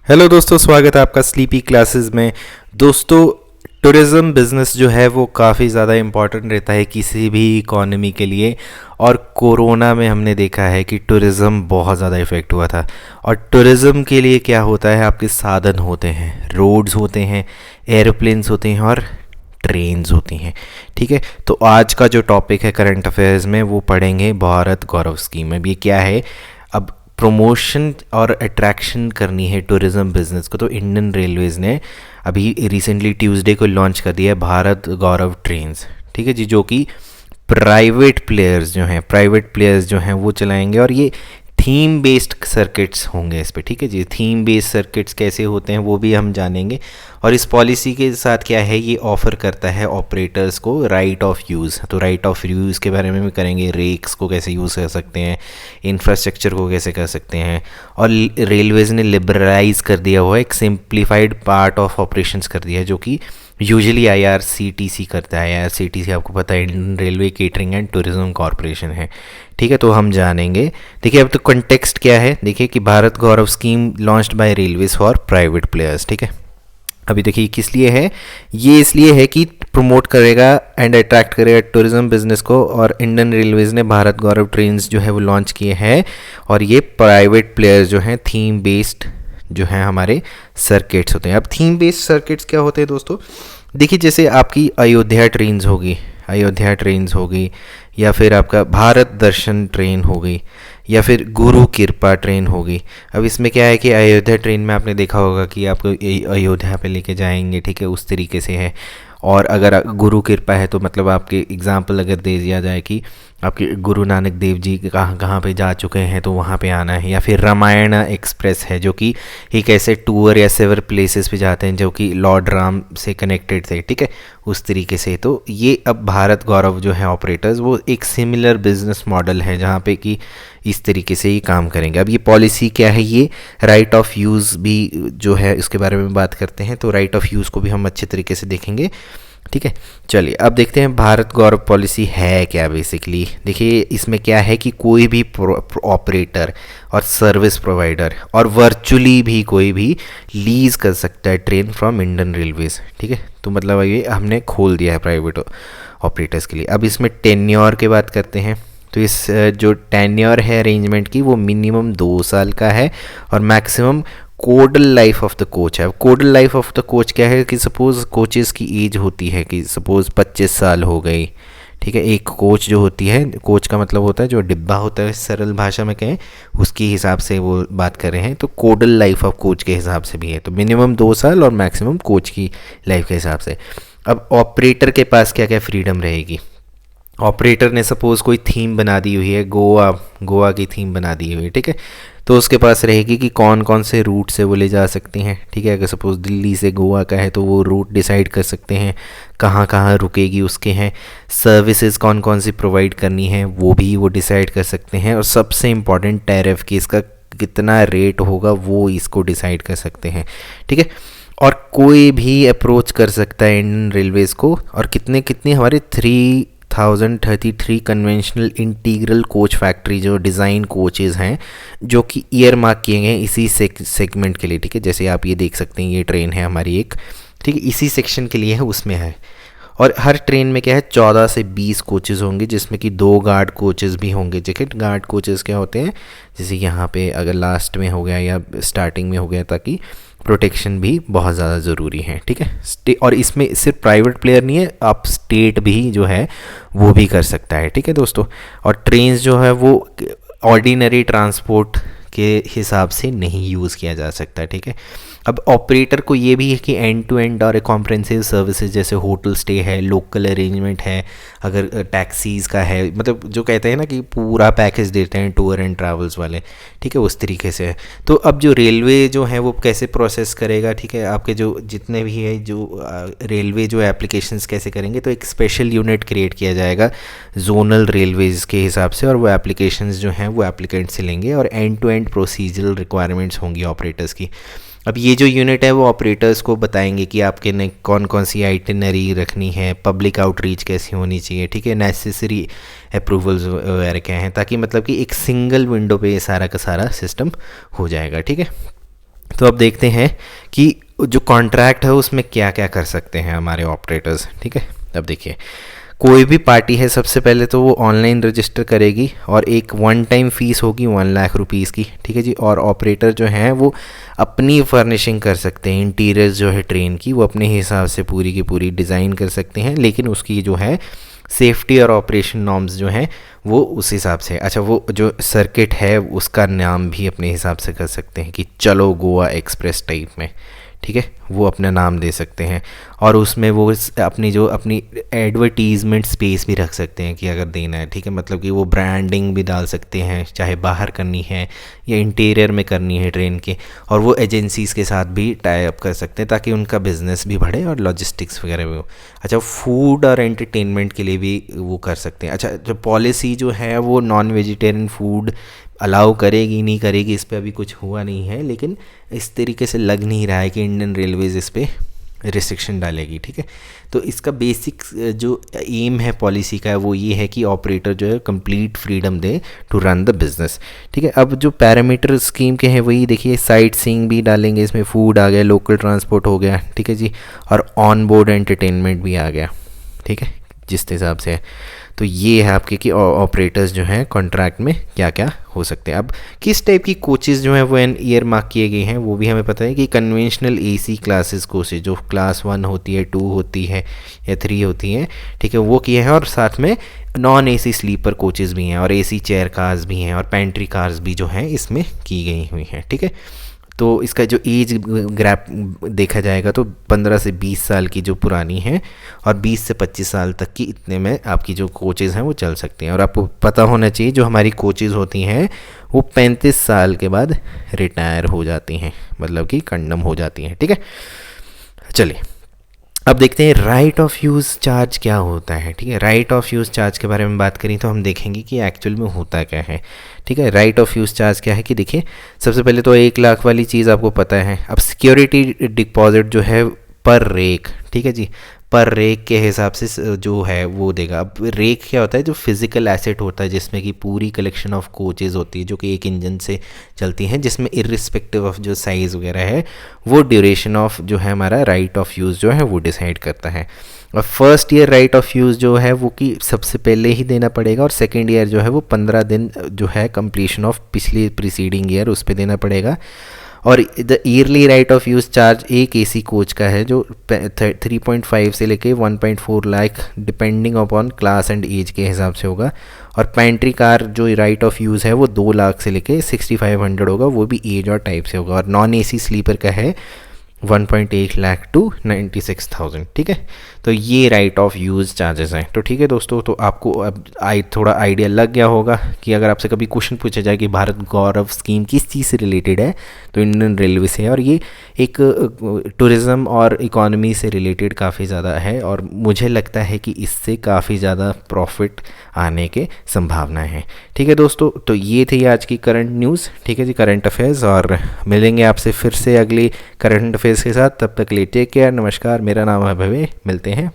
Hello दोस्तों, स्वागत है आपका स्लीपी क्लासेस में। दोस्तों, टूरिज़्म बिज़नेस जो है वो काफ़ी ज़्यादा इम्पॉर्टेंट रहता है किसी भी इकॉनमी के लिए। और कोरोना में हमने देखा है कि टूरिज़्म बहुत ज़्यादा इफ़ेक्ट हुआ था। और टूरिज़्म के लिए क्या होता है, आपके साधन होते हैं, रोड्स होते हैं, एरोप्लेन्स होते हैं और ट्रेन्स होती हैं। ठीक है, तो आज का जो टॉपिक है करंट अफेयर्स में वो पढ़ेंगे भारत गौरव स्कीम। अब ये क्या है, अब प्रमोशन और अट्रैक्शन करनी है टूरिज़्म बिजनेस को, तो इंडियन रेलवेज़ ने अभी रिसेंटली ट्यूसडे को लॉन्च कर दिया है भारत गौरव ट्रेन्स। ठीक है जी, जो कि प्राइवेट प्लेयर्स जो हैं वो चलाएंगे। और ये थीम बेस्ड सर्किट्स होंगे इस पे। ठीक है जी, थीम बेस्ड सर्किट्स कैसे होते हैं वो भी हम जानेंगे। और इस पॉलिसी के साथ क्या है, ये ऑफ़र करता है ऑपरेटर्स को राइट ऑफ यूज़। तो राइट ऑफ यूज़ के बारे में भी करेंगे, रेक्स को कैसे यूज़ कर सकते हैं, इंफ्रास्ट्रक्चर को कैसे कर सकते हैं। और रेलवेज़ ने लिबरलाइज कर दिया हुआ है, एक सिंप्लीफाइड पार्ट ऑफ ऑपरेशंस कर दिया है, जो कि यूजुअली आईआरसीटीसी करता है। आईआरसीटीसी आपको पता है Indian railway catering and tourism corporation है। ठीक है, तो हम जानेंगे। देखिए, अब तो कॉन्टेक्स्ट क्या है, देखिए कि Bharat Gaurav scheme launched by railways for private players. ठीक है, अभी देखिए किस लिए है, ये इसलिए है कि प्रमोट करेगा एंड अट्रैक्ट करेगा टूरिज्म बिजनेस को। और इंडियन रेलवेज ने भारत गौरव ट्रेन्स जो है वो लॉन्च किए हैं। और ये प्राइवेट प्लेयर्स जो हैं, थीम बेस्ड जो हैं हमारे सर्किट्स होते हैं। अब थीम बेस्ड सर्किट्स क्या होते हैं दोस्तों, देखिए जैसे आपकी अयोध्या ट्रेन्स होगी, या फिर आपका भारत दर्शन ट्रेन हो गई, या फिर गुरु कृपा ट्रेन होगी। अब इसमें क्या है कि अयोध्या ट्रेन में आपने देखा होगा कि आपको अयोध्या पे लेके जाएंगे। ठीक है, उस तरीके से है। और अगर गुरु कृपा है तो मतलब आपके एग्जाम्पल अगर दे दिया जाए कि आपके गुरु नानक देव जी कहाँ कहाँ पे जा चुके हैं तो वहाँ पे आना है। या फिर रामायण एक्सप्रेस है, जो कि एक ऐसे टूर या सेवर प्लेसेस पे जाते हैं जो कि लॉर्ड राम से कनेक्टेड थे। ठीक है, उस तरीके से। तो ये अब भारत गौरव जो है ऑपरेटर्स, वो एक सिमिलर बिजनेस मॉडल है जहाँ पे कि इस तरीके से ही काम करेंगे। अब ये पॉलिसी क्या है, ये राइट ऑफ यूज़ भी जो है इसके बारे में बात करते हैं। तो राइट ऑफ यूज़ को भी हम अच्छे तरीके से देखेंगे। ठीक है, चलिए अब देखते हैं भारत गौरव पॉलिसी है क्या। बेसिकली देखिए इसमें क्या है कि कोई भी ऑपरेटर और सर्विस प्रोवाइडर और वर्चुअली भी कोई भी लीज़ कर सकता है ट्रेन फ्रॉम इंडियन रेलवेज़। ठीक है, तो मतलब ये हमने खोल दिया है प्राइवेट ऑपरेटर्स के लिए। अब इसमें टेन्योर की बात करते हैं। तो इस जो टेन्योर है अरेंजमेंट की, वो मिनिमम 2 साल का है और maximum codal life of the coach है। Codal life of the coach क्या है कि सपोज़ कोचेस की एज होती है कि सपोज़ 25 साल हो गई। ठीक है, एक कोच जो होती है, कोच का मतलब होता है जो डिब्बा होता है, सरल भाषा में कहें उसके हिसाब से वो बात कर रहे हैं। तो कोडल लाइफ ऑफ कोच के हिसाब से भी है, तो मिनिमम 2 साल और मैक्सिमम कोच की लाइफ के हिसाब से। अब ऑपरेटर के पास क्या क्या फ्रीडम रहेगी। ऑपरेटर ने सपोज़ कोई थीम बना दी हुई है, गोवा की थीम बना दी हुई है। ठीक है, तो उसके पास रहेगी कि कौन कौन से रूट से वो ले जा सकते हैं। ठीक है, अगर सपोज़ दिल्ली से गोवा का है तो वो रूट डिसाइड कर सकते हैं, कहाँ कहाँ रुकेगी उसके हैं। सर्विसेज कौन कौन सी प्रोवाइड करनी है वो भी वो डिसाइड कर सकते हैं। और सबसे इम्पॉर्टेंट टैरिफ की, इसका कितना रेट होगा वो इसको डिसाइड कर सकते हैं। ठीक है, और कोई भी अप्रोच कर सकता है इंडियन रेलवेज़ को। और कितने कितने हमारे 3033 कन्वेंशनल इंटीग्रल कोच फैक्ट्री जो डिज़ाइन कोचेज़ हैं, जो कि ईयर मार्क किए गए इसी सेगमेंट के लिए। ठीक है, जैसे आप ये देख सकते हैं, ये ट्रेन है हमारी एक, ठीक है, इसी सेक्शन के लिए है, उसमें है। और हर ट्रेन में क्या है, 14 से 20 कोचेज़ होंगे, जिसमें कि 2 गार्ड कोचेज़ भी होंगे। जैकेट गार्ड कोचेज़ क्या होते हैं, जैसे यहाँ पे अगर लास्ट में हो गया या स्टार्टिंग में हो गया, ताकि प्रोटेक्शन भी बहुत ज़्यादा ज़रूरी है। ठीक है, और इसमें सिर्फ प्राइवेट प्लेयर नहीं है, आप स्टेट भी जो है वो भी कर सकता है। ठीक है दोस्तों, और ट्रेन्स जो है वो ऑर्डिनरी ट्रांसपोर्ट के हिसाब से नहीं यूज़ किया जा सकता। ठीक है, अब ऑपरेटर को ये भी है कि एंड टू एंड और कॉम्प्रेहेंसिव सर्विसेज, जैसे होटल स्टे है, लोकल अरेंजमेंट है, अगर टैक्सीज़ का है, मतलब जो कहते हैं ना कि पूरा पैकेज देते हैं टूर एंड ट्रैवल्स वाले। ठीक है, उस तरीके से है। तो अब जो रेलवे जो है वो कैसे प्रोसेस करेगा। ठीक है, आपके जो जितने भी है जो रेलवे जो एप्लीकेशंस कैसे करेंगे, तो एक स्पेशल यूनिट क्रिएट किया जाएगा जोनल रेलवेज़ के हिसाब से, और वो एप्लीकेशंस जो हैं वो एप्लीकेंट से लेंगे और end to end procedural requirements होंगी ऑपरेटर्स की। अब ये जो यूनिट है वो ऑपरेटर्स को बताएंगे कि आपके ने कौन कौन सी आइटिनरी रखनी है, पब्लिक आउटरीच कैसी होनी चाहिए। ठीक है, नेसेसरी अप्रूवल्स वगैरह क्या हैं, ताकि मतलब कि एक सिंगल विंडो पे ये सारा का सारा सिस्टम हो जाएगा। ठीक है, तो अब देखते हैं कि जो कॉन्ट्रैक्ट है उसमें क्या क्या कर सकते हैं हमारे ऑपरेटर्स, ठीक है। अब देखिए, कोई भी पार्टी है, सबसे पहले तो वो ऑनलाइन रजिस्टर करेगी और एक वन टाइम फीस होगी 1 लाख रुपीज़ की, ठीक है जी। और ऑपरेटर जो हैं वो अपनी फर्निशिंग कर सकते हैं, इंटीरियर्स जो है ट्रेन की वो अपने हिसाब से पूरी की पूरी डिज़ाइन कर सकते हैं, लेकिन उसकी जो है सेफ्टी और ऑपरेशन नॉर्म्स जो हैं वो उस हिसाब से। अच्छा, वो जो सर्किट है उसका नाम भी अपने हिसाब से कर सकते हैं कि चलो गोवा एक्सप्रेस टाइप में, ठीक है, वो अपना नाम दे सकते हैं। और उसमें वो अपनी एडवर्टीज़मेंट स्पेस भी रख सकते हैं कि अगर देना है, ठीक है, मतलब कि वो ब्रांडिंग भी डाल सकते हैं, चाहे बाहर करनी है या इंटीरियर में करनी है ट्रेन के। और वो एजेंसीज़ के साथ भी टाई अप कर सकते हैं ताकि उनका बिज़नेस भी बढ़े और लॉजिस्टिक्स वगैरह भी हो। अच्छा, फूड और एंटरटेनमेंट के लिए भी वो कर सकते हैं। अच्छा, जो पॉलिसी जो है वो नॉन वेजिटेरियन फूड अलाउ करेगी नहीं करेगी इस पे अभी कुछ हुआ नहीं है, लेकिन इस तरीके से लग नहीं रहा है कि इंडियन रेलवेज़ इस पे रिस्ट्रिक्शन डालेगी, ठीक है। तो इसका बेसिक जो एम है पॉलिसी का वो ये है कि ऑपरेटर जो है कंप्लीट फ्रीडम दे टू रन द बिजनेस, ठीक है। अब जो पैरामीटर स्कीम के हैं वही देखिए, साइट सीइंग भी डालेंगे इसमें, फूड आ गया, लोकल ट्रांसपोर्ट हो गया, ठीक है जी, और ऑन बोर्ड एंटरटेनमेंट भी आ गया, ठीक है, जिस हिसाब से है। तो ये है आपके कि ऑपरेटर्स जो हैं कॉन्ट्रैक्ट में क्या क्या हो सकते हैं। अब किस टाइप की कोचेज़ जो हैं वो एन ईयर मार्क किए गए हैं वो भी हमें पता है कि कन्वेंशनल एसी क्लासेस कोचेज जो क्लास 1 होती है, 2 होती है या 3 होती हैं, ठीक है, वो किए हैं। और साथ में नॉन एसी स्लीपर कोचेज़ भी हैं और एसी चेयर कार्स भी हैं और पेंट्री कार्स भी जो हैं इसमें की गई हुई हैं, ठीक है। तो इसका जो एज ग्रैप देखा जाएगा तो 15 से 20 साल की जो पुरानी है और 20 से 25 साल तक की, इतने में आपकी जो कोचेज़ हैं वो चल सकती हैं। और आपको पता होना चाहिए जो हमारी कोचेज़ होती हैं वो 35 साल के बाद रिटायर हो जाती हैं, मतलब कि कंडम हो जाती हैं, ठीक है। चलिए अब देखते हैं राइट ऑफ यूज़ चार्ज क्या होता है, ठीक है। राइट ऑफ यूज़ चार्ज के बारे में बात करें तो हम देखेंगे कि एक्चुअल में होता क्या है, ठीक है। राइट ऑफ यूज़ चार्ज क्या है कि देखिए, सबसे पहले तो 1 लाख वाली चीज़ आपको पता है। अब सिक्योरिटी डिपॉजिट जो है पर रेक, ठीक है जी, पर रेक के हिसाब से जो है वो देगा। अब रेक क्या होता है, जो फिज़िकल एसेट होता है जिसमें कि पूरी कलेक्शन ऑफ कोचेज़ होती है जो कि एक इंजन से चलती हैं, जिसमें इर्रिस्पेक्टिव ऑफ जो साइज़ वगैरह है वो ड्यूरेशन ऑफ जो है हमारा राइट ऑफ यूज़ जो है वो डिसाइड करता है। और first year right of use जो है वो कि सबसे पहले ही देना पड़ेगा, और सेकेंड ईयर जो है वो 15 दिन जो है कंप्लीशन ऑफ पिछली प्रीसीडिंग ईयर उस पर देना पड़ेगा। और the yearly right of use charge एक एसी कोच का है जो 3.5 से लेके 1.4 lakh depending upon class and age के हिसाब से होगा। और पेंट्री कार जो राइट ऑफ यूज़ है वो 2 लाख से लेके 6500 होगा, वो भी एज और टाइप से होगा। और नॉन एसी स्लीपर का है 1.8 लाख टू 96,000, ठीक है। तो ये राइट ऑफ यूज़ चार्जेस हैं। तो ठीक है दोस्तों, तो आपको अब थोड़ा आइडिया लग गया होगा कि अगर आपसे कभी क्वेश्चन पूछा जाए कि भारत गौरव स्कीम किस चीज़ से रिलेटेड है तो इंडियन रेलवे से है, और ये एक टूरिज़्म और इकोनॉमी से रिलेटेड काफ़ी ज़्यादा है, और मुझे लगता है कि इससे काफ़ी ज़्यादा प्रॉफिट आने के संभावनाएं हैं। ठीक है दोस्तों, तो ये थी आज की करंट न्यूज़, ठीक है जी, करंट अफेयर्स, और मिलेंगे आपसे फिर से अगली करंट अफेयर्स के साथ। तब तक के लिए टेक केयर, नमस्कार, मेरा नाम है भवे, मिलते हैं